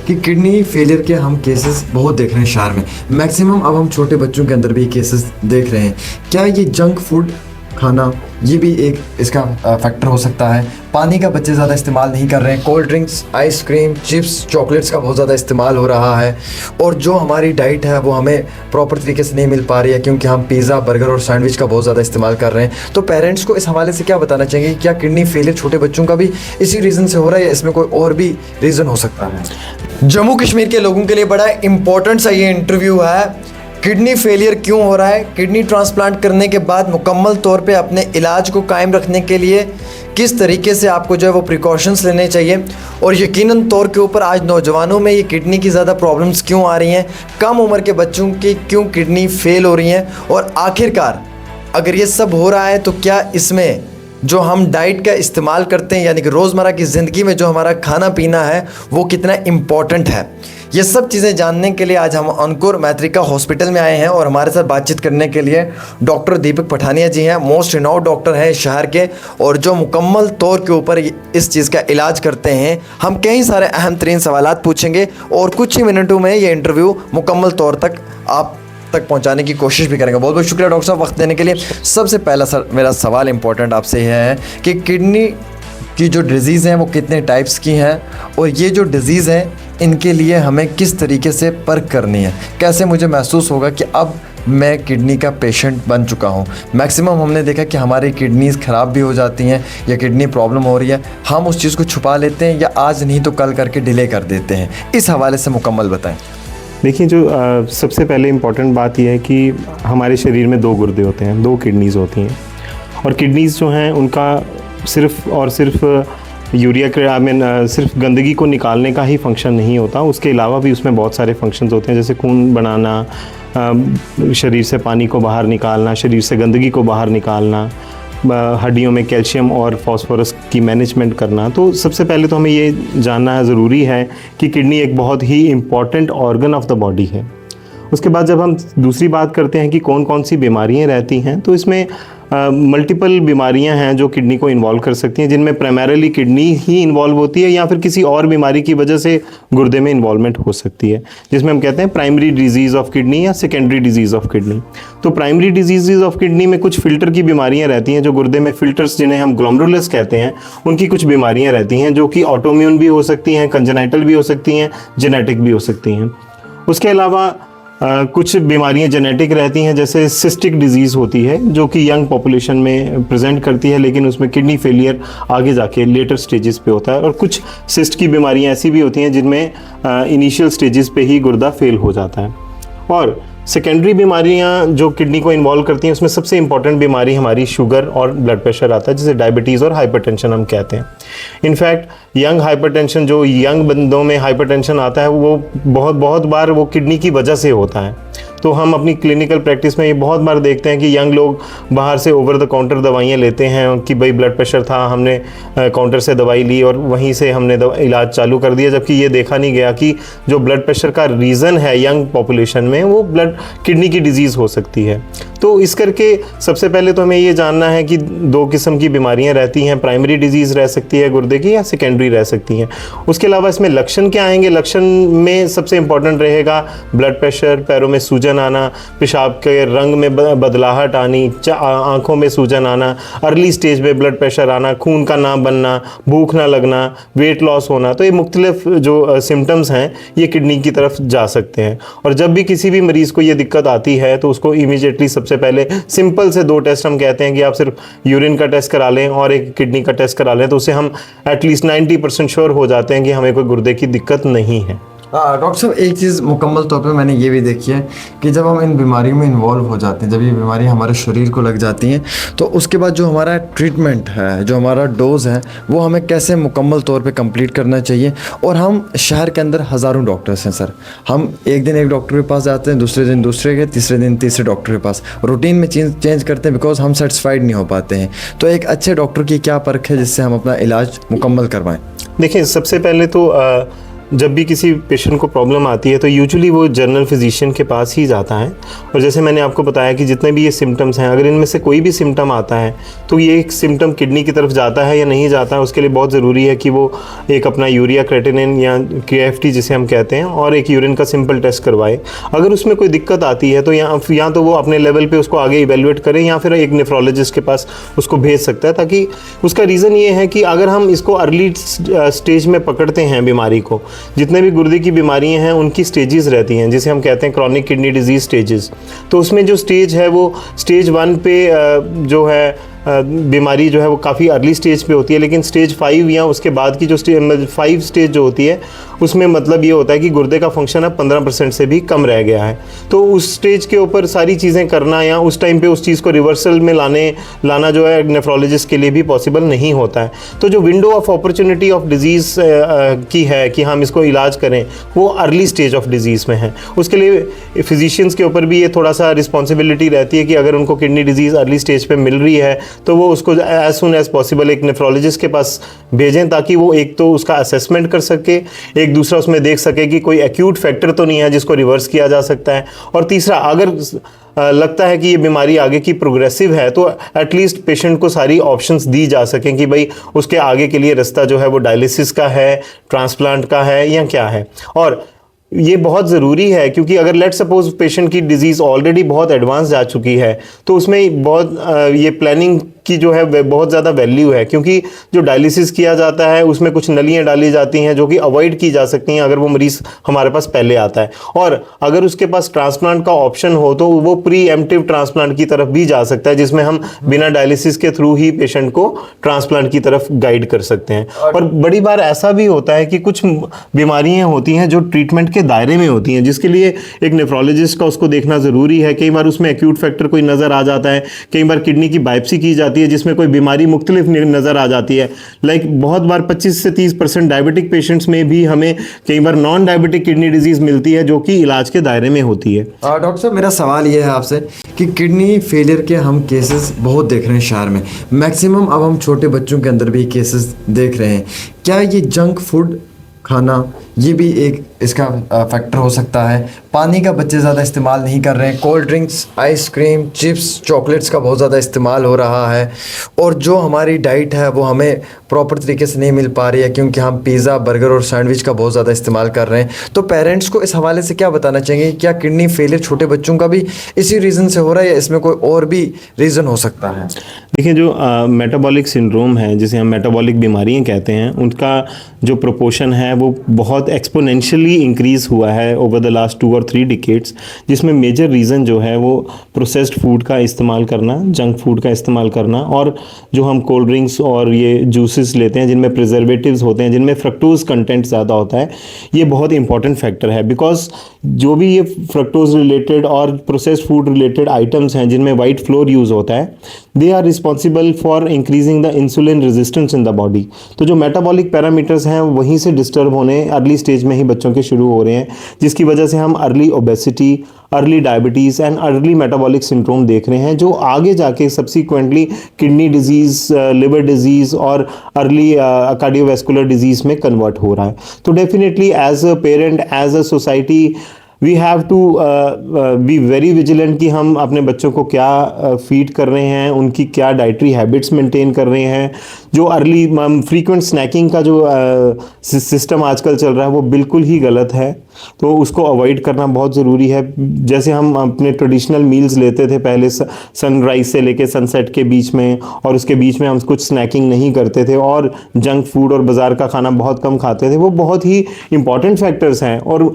कि kidney failure के हम केसेस बहुत देख रहे हैं शहर में। मैक्सिमम अब हम छोटे बच्चों के अंदर भी केसेस देख रहे हैं। क्या ये जंक फूड खाना ये भी एक इसका फैक्टर हो सकता है? पानी का बच्चे ज़्यादा इस्तेमाल नहीं कर रहे हैं, cold drinks, ice cream, chips, chocolates का बहुत ज़्यादा इस्तेमाल हो रहा है, और जो हमारी डाइट है वो हमें प्रॉपर तरीके से नहीं मिल पा रही है क्योंकि हम पिज़्ज़ा, बर्गर और सैंडविच का बहुत ज़्यादा इस्तेमाल कर रहे हैं। तो पेरेंट्स को इस हवाले से क्या बताना चाहिए? क्या किडनी फेलियर छोटे बच्चों का भी इसी रीज़न से हो रहा है या इसमें कोई और भी रीज़न हो सकता है? जम्मू कश्मीर के लोगों के लिए बड़ा इंपॉर्टेंट सा ये इंटरव्यू है। किडनी फेलियर क्यों हो रहा है, किडनी ट्रांसप्लांट करने के बाद मुकम्मल तौर पे अपने इलाज को कायम रखने के लिए किस तरीके से आपको जो है वो प्रिकॉशंस लेने चाहिए, और यकीनन तौर के ऊपर आज नौजवानों में ये किडनी की ज़्यादा प्रॉब्लम्स क्यों आ रही हैं, कम उम्र के बच्चों की क्यों किडनी फेल हो रही हैं, और आखिरकार अगर ये सब हो रहा है तो क्या इसमें जो हम डाइट का इस्तेमाल करते हैं यानी कि रोज़मर्रा की ज़िंदगी में जो हमारा खाना पीना है वो कितना इम्पॉर्टेंट है। ये सब चीज़ें जानने के लिए आज हम अंकुर मैत्रिका हॉस्पिटल में आए हैं और हमारे साथ बातचीत करने के लिए डॉक्टर दीपक पठानिया जी हैं। मोस्ट रिनाउंड डॉक्टर हैं शहर के, और जो मुकम्मल तौर के ऊपर इस चीज़ का इलाज करते हैं। हम कई सारे अहम तरीन सवालात पूछेंगे और कुछ ही मिनटों में ये इंटरव्यू मुकम्मल तौर तक आप तक पहुंचाने की कोशिश भी करेंगे। बहुत बहुत शुक्रिया डॉक्टर साहब वक्त देने के लिए। सबसे पहला सर मेरा सवाल इंपॉर्टेंट आपसे यह है कि किडनी की जो डिज़ीज़ हैं वो कितने टाइप्स की हैं, और ये जो डिज़ीज़ हैं इनके लिए हमें किस तरीके से परख करनी है? कैसे मुझे महसूस होगा कि अब मैं किडनी का पेशेंट बन चुका हूँ? मैक्सिमम हमने देखा कि हमारी किडनीज़ ख़राब भी हो जाती हैं या किडनी प्रॉब्लम हो रही है, हम उस चीज़ को छुपा लेते हैं या आज नहीं तो कल करके डिले कर देते हैं। इस हवाले से मुकम्मल बताएं। देखिए, जो सबसे पहले इम्पॉर्टेंट बात यह है कि हमारे शरीर में 2 गुर्दे होते हैं, 2 किडनीज़ होती हैं, और किडनीज़ जो हैं उनका सिर्फ और सिर्फ यूरिया के सिर्फ गंदगी को निकालने का ही फंक्शन नहीं होता, उसके अलावा भी उसमें बहुत सारे फंक्शंस होते हैं, जैसे खून बनाना, शरीर से पानी को बाहर निकालना, शरीर से गंदगी को बाहर निकालना, हड्डियों में कैल्शियम और फास्फोरस की मैनेजमेंट करना। तो सबसे पहले तो हमें ये जानना है, ज़रूरी है कि किडनी एक बहुत ही important organ of the body है। उसके बाद जब हम दूसरी बात करते हैं कि कौन कौन सी बीमारियां रहती हैं, तो इसमें मल्टीपल बीमारियां हैं जो किडनी को इन्वॉल्व कर सकती हैं, जिनमें प्राइमरीली किडनी ही इन्वॉल्व होती है या फिर किसी और बीमारी की वजह से गुर्दे में इन्वॉल्वमेंट हो सकती है, जिसमें हम कहते हैं प्राइमरी डिजीज़ ऑफ किडनी या सेकेंडरी डिजीज़ ऑफ किडनी। तो प्राइमरी डिजीज़ ऑफ किडनी में कुछ फिल्टर की बीमारियां रहती हैं, जो गुर्दे में फिल्टर्स जिन्हें हम ग्लोमेरुलस कहते हैं, उनकी कुछ बीमारियां रहती हैं जो कि ऑटोइम्यून भी हो सकती हैं, कंजेनाइटल भी हो सकती हैं, जेनेटिक भी हो सकती हैं। उसके अलावा कुछ बीमारियां जेनेटिक रहती हैं, जैसे सिस्टिक डिजीज़ होती है जो कि यंग पॉपुलेशन में प्रेजेंट करती है, लेकिन उसमें किडनी फेलियर आगे जाके लेटर स्टेजेस पे होता है। और कुछ सिस्ट की बीमारियां ऐसी भी होती हैं जिनमें इनिशियल स्टेजेस पे ही गुर्दा फेल हो जाता है। और सेकेंडरी बीमारियां जो किडनी को इन्वॉल्व करती हैं, उसमें सबसे इंपॉर्टेंट बीमारी हमारी शुगर और ब्लड प्रेशर आता है, जिसे डायबिटीज़ और हाइपरटेंशन हम कहते हैं। इनफैक्ट यंग हाइपरटेंशन, जो यंग बंदों में हाइपरटेंशन आता है, वो बहुत बार वो किडनी की वजह से होता है। तो हम अपनी क्लिनिकल प्रैक्टिस में ये बहुत बार देखते हैं कि यंग लोग बाहर से ओवर द काउंटर दवाइयाँ लेते हैं कि भाई ब्लड प्रेशर था, हमने काउंटर से दवाई ली और वहीं से हमने इलाज चालू कर दिया, जबकि ये देखा नहीं गया कि जो ब्लड प्रेशर का रीज़न है यंग पॉपुलेशन में, वो किडनी की डिजीज़ हो सकती है। तो इस करके सबसे पहले तो हमें ये जानना है कि 2 किस्म की बीमारियां रहती हैं, प्राइमरी डिजीज़ रह सकती है गुर्दे की या सेकेंडरी रह सकती हैं। उसके अलावा इसमें लक्षण क्या आएंगे? लक्षण में सबसे इंपॉर्टेंट रहेगा ब्लड प्रेशर, पैरों में सूजन आना, पेशाब के रंग में बदलाहट आनी, आंखों में सूजन आना, अर्ली स्टेज में ब्लड प्रेशर आना, खून का ना बनना, भूख ना लगना, वेट लॉस होना। तो ये मुख्तलिफ जो सिम्टम्स हैं ये किडनी की तरफ जा सकते हैं। और जब भी किसी भी मरीज़ को ये दिक्कत आती है तो उसको इमीडिएटली सबसे पहले सिंपल से 2 टेस्ट हम कहते हैं कि आप सिर्फ यूरिन का टेस्ट करा लें और एक किडनी का टेस्ट करा लें, तो उससे हम एटलीस्ट 90% श्योर हो जाते हैं कि हमें कोई गुर्दे की दिक्कत नहीं है। डॉक्टर साहब, एक चीज़ मुकम्मल तौर पे मैंने ये भी देखी है कि जब हम इन बीमारियों में इन्वॉल्व हो जाते हैं, जब ये बीमारी हमारे शरीर को लग जाती हैं, तो उसके बाद जो हमारा ट्रीटमेंट है, जो हमारा डोज है, वो हमें कैसे मुकम्मल तौर पे कंप्लीट करना चाहिए। और हम शहर के अंदर हज़ारों डॉक्टर्स हैं सर, हम एक दिन एक डॉक्टर के पास जाते हैं, दूसरे दिन दूसरे के, तीसरे दिन तीसरे डॉक्टर के पास, रूटीन में चेंज करते हैं बिकॉज हम सेटिस्फाइड नहीं हो पाते हैं। तो एक अच्छे डॉक्टर की क्या परख है जिससे हम अपना इलाज मुकम्मल करवाएँ? देखिए, सबसे पहले तो जब भी किसी पेशेंट को प्रॉब्लम आती है तो यूजुअली वो जनरल फिजिशियन के पास ही जाता है। और जैसे मैंने आपको बताया कि जितने भी ये सिम्टम्स हैं, अगर इनमें से कोई भी सिम्टम आता है तो ये एक सिम्टम किडनी की तरफ जाता है या नहीं जाता है, उसके लिए बहुत ज़रूरी है कि वो एक अपना यूरिया क्रेटिनिन या KFT जिसे हम कहते हैं और एक यूरिन का सिंपल टेस्ट करवाए। अगर उसमें कोई दिक्कत आती है तो या तो वो अपने लेवल पे उसको आगे इवेलुएट करें या फिर एक नेफ्रोलॉजिस्ट के पास उसको भेज सकता है, ताकि उसका रीज़न ये है कि अगर हम इसको अर्ली स्टेज में पकड़ते हैं बीमारी को, जितने भी गुर्दे की बीमारियां हैं उनकी स्टेजेस रहती हैं जिसे हम कहते हैं क्रॉनिक किडनी डिजीज स्टेजेस। तो उसमें जो स्टेज है वो स्टेज 1 पे जो है बीमारी जो है वो काफ़ी अर्ली स्टेज पे होती है, लेकिन स्टेज 5 या उसके बाद की जो 5 स्टेज जो होती है उसमें मतलब ये होता है कि गुर्दे का फंक्शन अब 15% से भी कम रह गया है। तो उस स्टेज के ऊपर सारी चीज़ें करना या उस टाइम पे उस चीज़ को रिवर्सल में लाना जो है नेफ्रोलॉजिस्ट के लिए भी पॉसिबल नहीं होता है। तो जो window of opportunity of disease की है कि हम इसको इलाज करें, वो अर्ली स्टेज ऑफ डिजीज़ में है। उसके लिए फिजिशियंस के ऊपर भी ये थोड़ा सा रिस्पॉन्सिबिलिटी रहती है कि अगर उनको किडनी डिजीज़ अर्ली स्टेज पर मिल रही है तो वो उसको एज सुन एज पॉसिबल एक नेफ्रोलॉजिस्ट के पास भेजें, ताकि वो एक तो उसका असेसमेंट कर सके, एक दूसरा उसमें देख सके कि कोई एक्यूट फैक्टर तो नहीं है जिसको रिवर्स किया जा सकता है, और तीसरा अगर लगता है कि ये बीमारी आगे की प्रोग्रेसिव है तो एटलीस्ट पेशेंट को सारी ऑप्शंस दी जा सकें कि भाई उसके आगे के लिए रास्ता जो है वो डायलिसिस का है, ट्रांसप्लांट का है या क्या है। और ये बहुत ज़रूरी है क्योंकि अगर लेट सपोज पेशेंट की डिजीज़ ऑलरेडी बहुत एडवांस जा चुकी है तो उसमें बहुत ये प्लानिंग की जो है बहुत ज़्यादा वैल्यू है, क्योंकि जो डायलिसिस किया जाता है उसमें कुछ नलियाँ डाली जाती हैं जो कि अवॉइड की जा सकती हैं अगर वो मरीज़ हमारे पास पहले आता है। और अगर उसके पास ट्रांसप्लांट का ऑप्शन हो तो वो प्री एम्प्टिव ट्रांसप्लांट की तरफ भी जा सकता है, जिसमें हम बिना डायलिसिस के थ्रू ही पेशेंट को ट्रांसप्लांट की तरफ गाइड कर सकते हैं। और बड़ी बार ऐसा भी होता है कि कुछ बीमारियाँ होती हैं जो ट्रीटमेंट के दायरे में होती हैं, जिसके लिए एक नेफ्रोलॉजिस्ट का उसको देखना ज़रूरी है। कई बार उसमें एक्यूट फैक्टर कोई नज़र आ जाता है, कई बार किडनी की बायोप्सी की जाती है जिसमें कोई बीमारी मुख्तलिफ नज़र आ जाती है। लाइक बहुत बार 25 से 30% डायबिटिक पेशेंट्स में भी हमें कई बार नॉन डायबिटिक किडनी डिजीज़ मिलती है जो कि इलाज के दायरे में होती है। डॉक्टर साहब, मेरा सवाल ये है आपसे कि किडनी फेलियर के हम केसेस बहुत देख रहे हैं शहर में, मैक्सिमम अब हम छोटे बच्चों के अंदर भी केसेस देख रहे हैं। क्या ये जंक फूड खाना ये भी एक इसका फैक्टर हो सकता है? पानी का बच्चे ज़्यादा इस्तेमाल नहीं कर रहे हैं, cold drinks, ice cream, chips, chocolates का बहुत ज़्यादा इस्तेमाल हो रहा है, और जो हमारी डाइट है वो हमें प्रॉपर तरीके से नहीं मिल पा रही है क्योंकि हम पिज़्ज़ा, बर्गर और सैंडविच का बहुत ज़्यादा इस्तेमाल कर रहे हैं। तो पेरेंट्स को इस हवाले से क्या बताना चाहिए? क्या किडनी फेलियर छोटे बच्चों का भी इसी रीज़न से हो रहा है या इसमें कोई और भी रीज़न हो सकता है? देखिए, जो मेटाबॉलिक सिंड्रोम है जिसे हम मेटाबॉलिक बीमारियां कहते हैं, उनका जो प्रोपोर्शन है वो बहुत एक्सपोनेंशियली इंक्रीज़ हुआ है ओवर द लास्ट 2 और 3 डिकेड्स, जिसमें मेजर रीज़न जो है वो प्रोसेस्ड फूड का इस्तेमाल करना, जंक फूड का इस्तेमाल करना, और जो हम कोल्ड ड्रिंक्स और ये जूसेस लेते हैं जिनमें प्रिजर्वेटिव्स होते हैं, जिनमें फ्रक्टोज कंटेंट ज़्यादा होता है, ये बहुत इंपॉर्टेंट फैक्टर है। बिकॉज जो भी ये फ्रक्टोज रिलेटेड और प्रोसेस्ड फूड रिलेटेड आइटम्स हैं जिनमें वाइट फ्लोर यूज़ होता है, they are responsible for increasing the insulin resistance in the body. तो जो मेटाबॉलिक पैरामीटर्स हैं वहीं से डिस्टर्ब होने अर्ली स्टेज में ही बच्चों के शुरू हो रहे हैं, जिसकी वजह से हम early obesity, early diabetes and early metabolic syndrome देख रहे हैं, जो आगे जाके subsequently kidney disease, liver disease और अर्ली कार्डियोवैस्कुलर डिजीज़ में कन्वर्ट हो रहा है। तो definitely as a parent, as a society, we have to be very vigilant कि हम अपने बच्चों को क्या फीड कर रहे हैं, उनकी क्या डाइटरी हैबिट्स मेंटेन कर रहे हैं। जो अर्ली फ्रीक्वेंट स्नैकिंग का जो सिस्टम आजकल चल रहा है वो बिल्कुल ही गलत है, तो उसको अवॉइड करना बहुत ज़रूरी है। जैसे हम अपने ट्रेडिशनल मील्स लेते थे पहले सनराइज से लेके सनसेट के बीच में, और उसके बीच में हम कुछ स्नैकिंग नहीं करते थे और जंक फूड और बाज़ार का खाना बहुत कम खाते थे, वो बहुत ही इंपॉर्टेंट फैक्टर्स हैं। और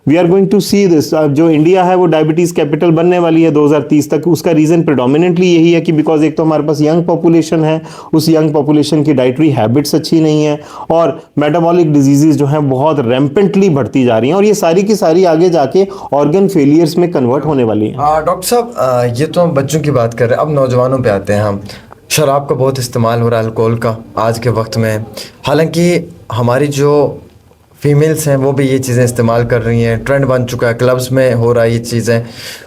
we are going to see this, जो इंडिया है वो डायबिटीज़ कैपिटल बनने वाली है 2030 तक। उसका रीज़न प्रेडोमिनेंटली यही है कि बिकॉज एक तो हमारे पास यंग पॉपुलेशन है, उस यंग पॉपुलेशन की डाइटरी हैबिट्स अच्छी नहीं है, और मेटाबॉलिक डिजीज़ जो हैं बहुत रैम्पेंटली बढ़ती जा रही हैं, और ये सारी की सारी आगे जाके ऑर्गन फेलियर्स में कन्वर्ट होने वाली हैं। डॉक्टर साहब, ये तो हम बच्चों की बात कर रहे हैं, अब नौजवानों पे आते हैं हम। शराब का बहुत इस्तेमाल हो रहा है, अल्कोहल का आज के वक्त में। हालांकि हमारी जो फीमेल्स हैं वो भी ये चीज़ें इस्तेमाल कर रही हैं, ट्रेंड बन चुका है, क्लब्स में हो रहा है ये चीज़ें।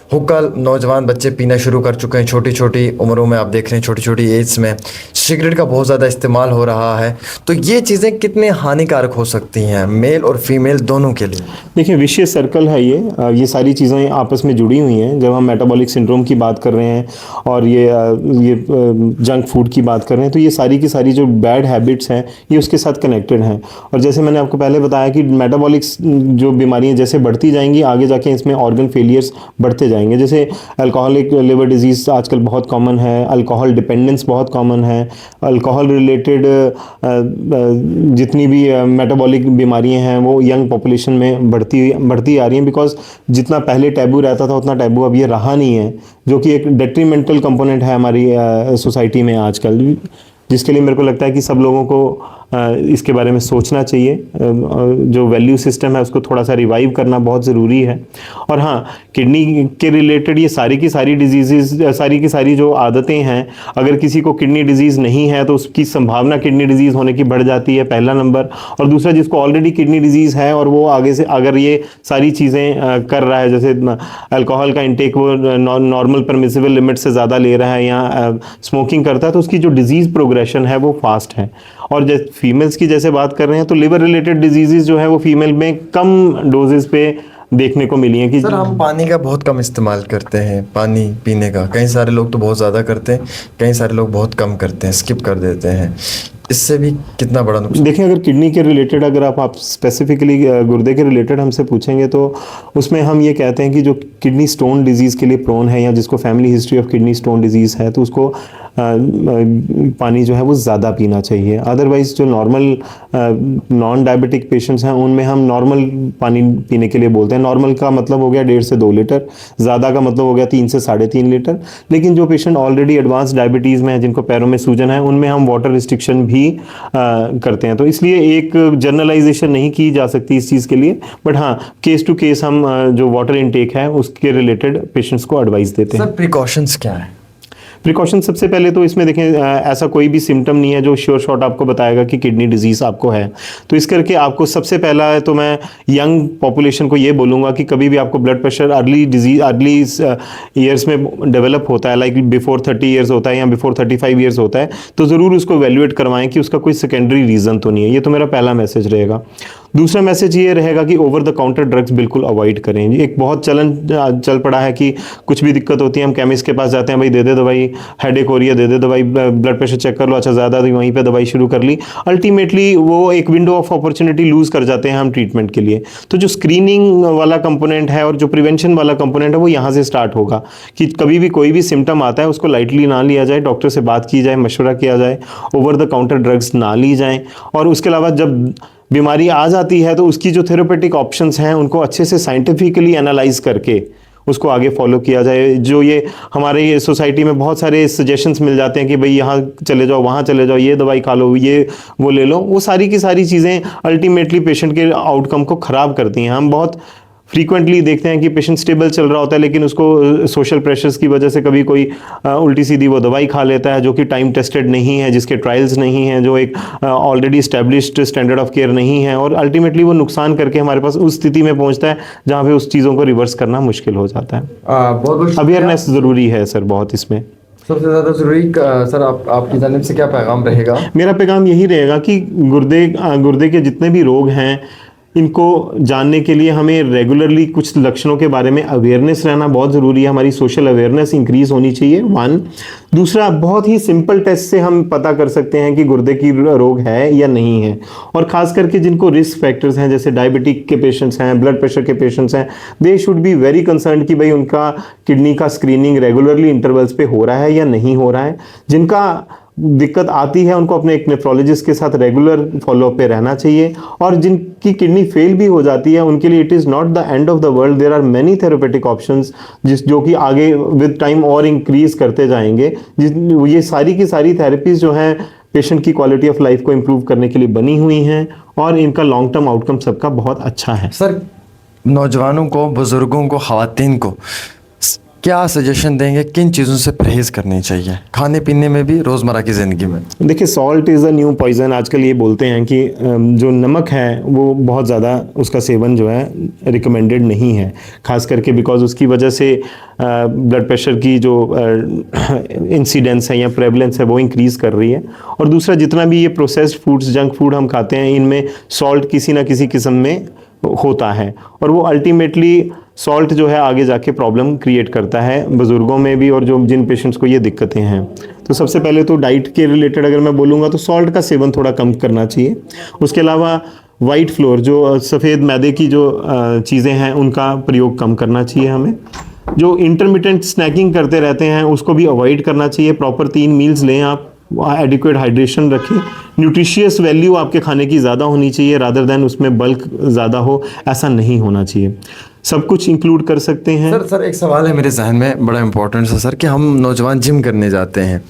हुक्का नौजवान बच्चे पीना शुरू कर चुके हैं, छोटी छोटी उम्रों में आप देख रहे हैं, छोटी छोटी एज में सिगरेट का बहुत ज़्यादा इस्तेमाल हो रहा है। तो ये चीज़ें कितने हानिकारक हो सकती हैं मेल और फीमेल दोनों के लिए? देखिए विशियस सर्कल है ये सारी चीज़ें आपस में जुड़ी हुई हैं। जब हम मेटाबॉलिक सिंड्रोम की बात कर रहे हैं और ये जंक फूड की बात कर रहे हैं, तो ये सारी की सारी जो बैड हैबिट्स हैं ये उसके साथ कनेक्टेड हैं। और जैसे मैंने आपको पहले बताया कि मेटाबॉलिक जो बीमारियां जैसे बढ़ती जाएंगी, आगे जाके इसमें ऑर्गन फेलियर्स बढ़ते जाएंगे। जैसे अल्कोहलिक लिवर डिजीज़ आजकल बहुत कॉमन है, अल्कोहल डिपेंडेंस बहुत कॉमन है, अल्कोहल रिलेटेड जितनी भी मेटाबॉलिक बीमारियां हैं वो यंग पॉपुलेशन में बढ़ती आ रही हैं। बिकॉज जितना पहले टैबू रहता था उतना टैबू अब ये रहा नहीं है, जो कि एक डेट्रीमेंटल कंपोनेंट है हमारी सोसाइटी में आजकल, जिसके लिए मेरे को लगता है कि सब लोगों को इसके बारे में सोचना चाहिए। जो वैल्यू सिस्टम है उसको थोड़ा सा रिवाइव करना बहुत ज़रूरी है। और हाँ, किडनी के रिलेटेड ये सारी की सारी डिजीज़, सारी की सारी जो आदतें हैं, अगर किसी को किडनी डिजीज़ नहीं है तो उसकी संभावना किडनी डिजीज़ होने की बढ़ जाती है, पहला नंबर। और दूसरा, जिसको ऑलरेडी किडनी डिजीज़ है और वो आगे से अगर ये सारी चीज़ें कर रहा है, जैसे अल्कोहल का इंटेक वो नॉर्मल परमिसिबल लिमिट से ज़्यादा ले रहा है या स्मोकिंग करता है, तो उसकी जो डिजीज़ प्रोग्रेशन है वो फास्ट है। और जैसे फीमेल्स की जैसे बात कर रहे हैं, तो लिवर रिलेटेड डिजीजेस जो है वो फीमेल में कम डोजेस पे देखने को मिली है। कि सर हम पानी का बहुत कम इस्तेमाल करते हैं, पानी पीने का कई सारे लोग तो बहुत ज़्यादा करते हैं, कई सारे लोग बहुत कम करते हैं, स्किप कर देते हैं। इससे भी कितना बड़ा नुकसान? देखिए, अगर किडनी के रिलेटेड अगर आप स्पेसिफिकली गुर्दे के रिलेटेड हमसे पूछेंगे तो उसमें हम ये कहते हैं कि जो किडनी स्टोन डिजीज़ के लिए प्रोन है या जिसको family history of kidney stone disease है, तो उसको पानी जो है वो ज़्यादा पीना चाहिए। अदरवाइज़ जो नॉर्मल नॉन डायबिटिक पेशेंट्स हैं उनमें हम नॉर्मल पानी पीने के लिए बोलते हैं। नॉर्मल का मतलब हो गया 1.5 से 2 लीटर, ज़्यादा का मतलब हो गया 3 से 3.5 लीटर। लेकिन जो पेशेंट ऑलरेडी एडवांस डायबिटीज़ में है, जिनको पैरों में सूजन है, उनमें हम वाटर रिस्ट्रिक्शन भी करते हैं। तो इसलिए एक जनरलाइजेशन नहीं की जा सकती इस चीज़ के लिए, बट हाँ, केस टू केस हम जो वाटर इनटेक है उसके रिलेटेड पेशेंट्स को एडवाइस देते हैं। सर प्रिकॉशंस क्या है? प्रिकॉशन सबसे पहले तो इसमें देखें, ऐसा कोई भी सिम्टम नहीं है जो श्योर शॉट आपको बताएगा कि किडनी डिजीज़ आपको है। तो इस करके आपको सबसे पहला है तो मैं यंग पॉपुलेशन को ये बोलूँगा कि कभी भी आपको ब्लड प्रेशर अर्ली ईयर्स में डेवलप होता है, लाइक बिफोर 30 ईयर्स होता है या बिफोर 35 ईयर्स होता है, तो ज़रूर उसको इवैल्यूएट करवाएं कि उसका कोई सेकेंडरी रीज़न तो नहीं है। ये तो मेरा पहला मैसेज रहेगा। दूसरा मैसेज ये रहेगा कि ओवर द काउंटर ड्रग्स बिल्कुल अवॉइड करें। एक बहुत चल पड़ा है कि कुछ भी दिक्कत होती है हम केमिस्ट के पास जाते हैं, भाई दे दे दवाई, हेडेक हो रही है दे दे दवाई, ब्लड प्रेशर चेक कर लो, अच्छा ज़्यादा, तो वहीं पे दवाई शुरू कर ली। अल्टीमेटली वो एक विंडो ऑफ अपॉर्चुनिटी लूज़ कर जाते हैं हम ट्रीटमेंट के लिए। तो जो स्क्रीनिंग वाला कंपोनेंट है और जो प्रिवेंशन वाला कंपोनेंट है वो यहाँ से स्टार्ट होगा कि कभी भी कोई भी सिम्टम आता है उसको लाइटली ना लिया जाए, डॉक्टर से बात की जाए, मशवरा किया जाए, ओवर द काउंटर ड्रग्स ना ली जाएँ। और उसके अलावा जब बीमारी आ जाती है तो उसकी जो थेरेपेटिक ऑप्शंस हैं उनको अच्छे से साइंटिफिकली एनालाइज करके उसको आगे फॉलो किया जाए। जो ये हमारे ये सोसाइटी में बहुत सारे सजेशंस मिल जाते हैं कि भाई यहाँ चले जाओ, वहाँ चले जाओ, ये दवाई खा लो, ये वो ले लो, वो सारी की सारी चीज़ें अल्टीमेटली पेशेंट के आउटकम को ख़राब करती हैं। हम बहुत फ्रीक्वेंटली देखते हैं कि पेशेंट स्टेबल चल रहा होता है लेकिन उसको सोशल प्रेशर्स की वजह से कभी कोई उल्टी सीधी वो दवाई खा लेता है जो कि टाइम टेस्टेड नहीं है, जिसके ट्रायल्स नहीं हैं, जो एक already established standard of care नहीं है, और अल्टीमेटली वो नुकसान करके हमारे पास उस स्थिति में पहुंचता है जहाँ पे उस चीज़ों को रिवर्स करना मुश्किल हो जाता है। बहुत अवेयरनेस ज़रूरी है सर, बहुत इसमें सबसे ज़्यादा ज़रूरी। सर आपकी जानिब से क्या पैगाम रहेगा? मेरा पैगाम यही रहेगा कि गुर्दे के जितने भी रोग हैं इनको जानने के लिए हमें रेगुलरली कुछ लक्षणों के बारे में अवेयरनेस रहना बहुत ज़रूरी है। हमारी सोशल अवेयरनेस इंक्रीज़ होनी चाहिए, 1। दूसरा, बहुत ही सिंपल टेस्ट से हम पता कर सकते हैं कि गुर्दे की रोग है या नहीं है। और ख़ास करके जिनको रिस्क फैक्टर्स हैं, जैसे डायबिटिक के पेशेंट्स हैं, ब्लड प्रेशर के पेशेंट्स हैं, they should be very concern कि भाई उनका किडनी का स्क्रीनिंग रेगुलरली इंटरवल्स पे हो रहा है या नहीं हो रहा है। जिनका दिक्कत आती है उनको अपने एक नेफ्रोलॉजिस्ट के साथ रेगुलर फॉलोअप पे रहना चाहिए। और जिनकी किडनी फेल भी हो जाती है उनके लिए it is not the end of the world, there are many therapeutic options जो कि आगे विद टाइम और इंक्रीज करते जाएंगे। ये सारी की सारी थेरेपीज जो हैं पेशेंट की क्वालिटी ऑफ लाइफ को इम्प्रूव करने के लिए बनी हुई हैं और इनका लॉन्ग टर्म आउटकम सबका बहुत अच्छा है। सर नौजवानों को, बुजुर्गों को, ख़वातीन को क्या सजेशन देंगे, किन चीज़ों से परहेज़ करनी चाहिए खाने पीने में भी, रोज़मर्रा की ज़िंदगी में? देखिए, salt is a new poison. आजकल ये बोलते हैं कि जो नमक है वो बहुत ज़्यादा उसका सेवन जो है रिकमेंडेड नहीं है, खास करके बिकॉज उसकी वजह से ब्लड प्रेशर की जो इंसिडेंस है या प्रेवलेंस है वो इंक्रीज़ कर रही है। और दूसरा, जितना भी ये प्रोसेस्ड फूड्स, जंक फूड हम खाते हैं, इनमें सॉल्ट किसी ना किसी किस्म में होता है और वो अल्टीमेटली सॉल्ट जो है आगे जाके प्रॉब्लम क्रिएट करता है बुज़ुर्गों में भी, और जो जिन पेशेंट्स को ये दिक्कतें हैं। तो सबसे पहले तो डाइट के रिलेटेड अगर मैं बोलूँगा तो सॉल्ट का सेवन थोड़ा कम करना चाहिए। उसके अलावा वाइट फ्लोर, जो सफ़ेद मैदे की जो चीज़ें हैं, उनका प्रयोग कम करना चाहिए हमें। जो इंटरमिटेंट स्नैकिंग करते रहते हैं उसको भी अवॉइड करना चाहिए। प्रॉपर 3 मील्स लें आप, एडिक्वेट हाइड्रेशन रखें, न्यूट्रिशियस वैल्यू आपके खाने की ज़्यादा होनी चाहिए रादर दैन उसमें बल्क ज़्यादा हो, ऐसा नहीं होना चाहिए। सब कुछ इंक्लूड कर सकते हैं। सर एक सवाल है मेरे जहन में, बड़ा इंपॉर्टेंट है सर, कि हम नौजवान जिम करने जाते हैं,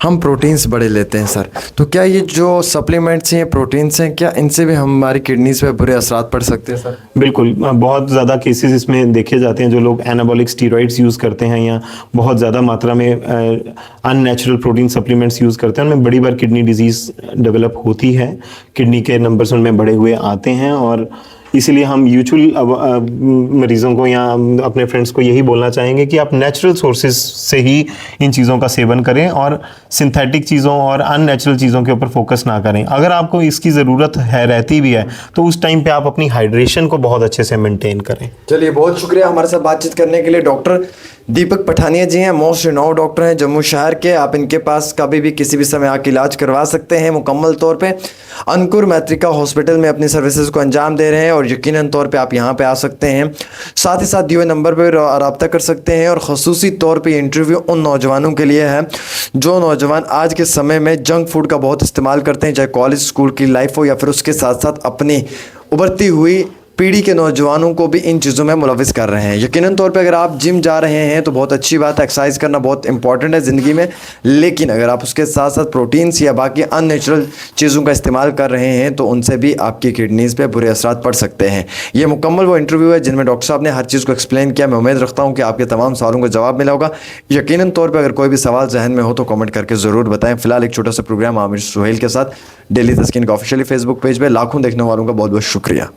हम प्रोटीन्स बड़े लेते हैं सर, तो क्या ये जो सप्लीमेंट्स हैं, प्रोटीन्स हैं, क्या इनसे भी हमारी किडनीज पे बुरे असरात पड़ सकते हैं सर? बिल्कुल, बहुत ज़्यादा केसेस इसमें देखे जाते हैं। जो लोग एनाबॉलिक स्टीरॉइड्स यूज़ करते हैं या बहुत ज़्यादा मात्रा में अननेचुरल प्रोटीन सप्लीमेंट्स यूज़ करते हैं, उनमें बड़ी बार किडनी डिजीज़ डेवलप होती है, किडनी के नंबर्स उनमें बढ़े हुए आते हैं। और इसीलिए हम यूजुअल मरीज़ों को या अपने फ्रेंड्स को यही बोलना चाहेंगे कि आप नेचुरल सोर्सेज से ही इन चीज़ों का सेवन करें और सिंथेटिक चीज़ों और अननेचुरल चीज़ों के ऊपर फोकस ना करें। अगर आपको इसकी ज़रूरत है, रहती भी है, तो उस टाइम पे आप अपनी हाइड्रेशन को बहुत अच्छे से मेंटेन करें। चलिए, बहुत शुक्रिया हमारे साथ बातचीत करने के लिए। डॉक्टर दीपक पठानिया जी हैं, मोस्ट रिनाउंड डॉक्टर हैं जम्मू शहर के। आप इनके पास कभी भी किसी भी समय आके इलाज करवा सकते हैं। मुकम्मल तौर पे अंकुर मैत्रिका हॉस्पिटल में अपनी सर्विसेज को अंजाम दे रहे हैं और यकीनन तौर पे आप यहाँ पे आ सकते हैं। साथ ही साथ दिए हुए नंबर पर रब्ता कर सकते हैं। और ख़ुसूसी तौर पे ये इंटरव्यू उन नौजवानों के लिए है जो नौजवान आज के समय में जंक फूड का बहुत इस्तेमाल करते हैं, चाहे कॉलेज स्कूल की लाइफ हो या फिर उसके साथ साथ अपनी उभरती हुई पीढ़ी के नौजवानों को भी इन चीज़ों में मुलविस कर रहे हैं। यकीनन तौर पे अगर आप जिम जा रहे हैं तो बहुत अच्छी बात है, एक्सरसाइज करना बहुत इंपॉर्टेंट है ज़िंदगी में, लेकिन अगर आप उसके साथ साथ प्रोटीन्स या बाकी अननेचुरल चीज़ों का इस्तेमाल कर रहे हैं तो उनसे भी आपकी किडनीज़ पे बुरे असरात पड़ सकते हैं। ये मुकम्मल वो इंटरव्यू है जिनमें डॉक्टर साहब ने हर चीज़ को एक्सप्लेन किया। मैं उम्मीद रखता हूँ कि आपके तमाम सवालों का जवाब मिला होगा। यकीनन तौर पर अगर कोई भी सवाल जहन में हो तो कॉमेंट करके ज़रूर बताएं। फिलहाल एक छोटा सा प्रोग्राम आमिर सुहेल के साथ डेली तस्कीन का ऑफिशियली फेसबुक पेज पर। लाखों देखने वालों का बहुत बहुत शुक्रिया।